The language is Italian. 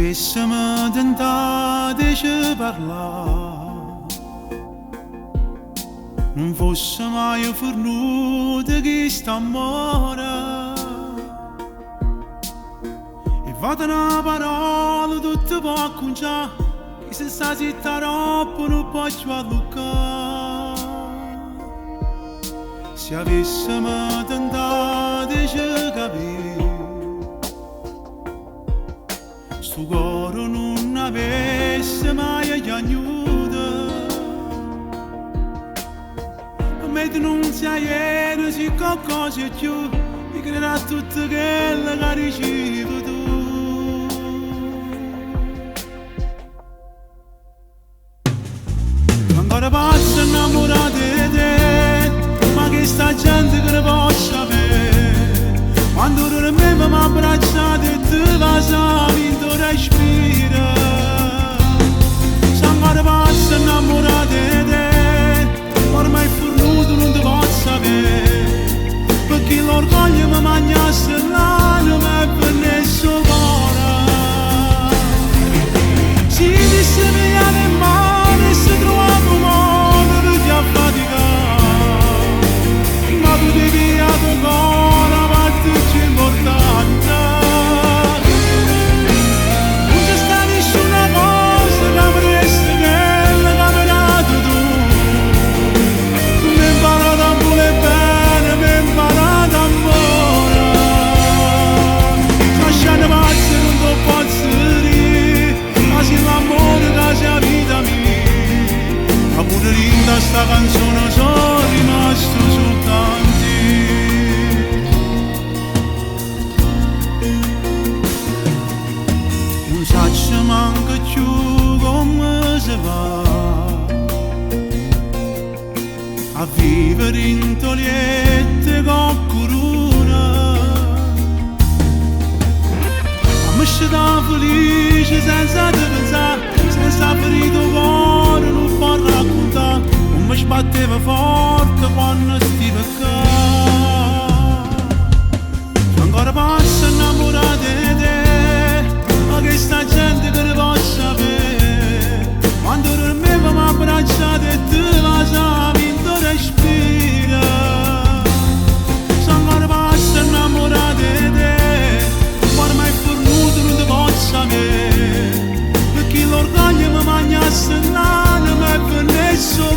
avessimo tentato di parlare, non fosse mai fornuto questo amore. E vado una parola tutto può conciare, che se sta zitta troppo non posso allucare. Se avessimo tentato di capire, sto cuore non avesse mai piangiuto. Per me tu non sei ieri, se qualcosa è più, mi crederà tutto quello che hai ricevuto tu. Ancora pazzo innamorato di te, ma che sta gente che ne possa avere? Quando non mi abbracciato e tu vasavi in tuo respiro, sono ancora pazzo innamorato di te, ormai fornuto non ti posso avere, perché l'orgoglio mi mangiasse l'anima e per nessuno cuore. Si disse mi in mano e si trovava un modo per ti affaticare, ma tu devi a tuo cuore partirci importante. Non c'è sta nessuna cosa che avresti quella che mi hai dato tu. Tu mi hai imparato a volere bene, mi hai imparato amore. Lasciate pazzi non ti posso dire, ma se l'amore che sei la vita mia, ma pure linda sta canzone sono rimasto soltanto. Non saccio manco più come si va a vivere in togliette con corona, ma mi sta felice senza te pensare, senza ferito cuore non può raccontare, non mi sbatteva forte quando stiva qua. Sono ancora pazzo innamorato di te, ma che sta gente che ne possa avere? Quando dormivo mi abbracciato e tu vasavi in tuo respiro, sono ancora pazzo innamorato di te, ormai fornuto non ti posso avere, perché l'orgoglio mi mangiasse l'anima e per nessuno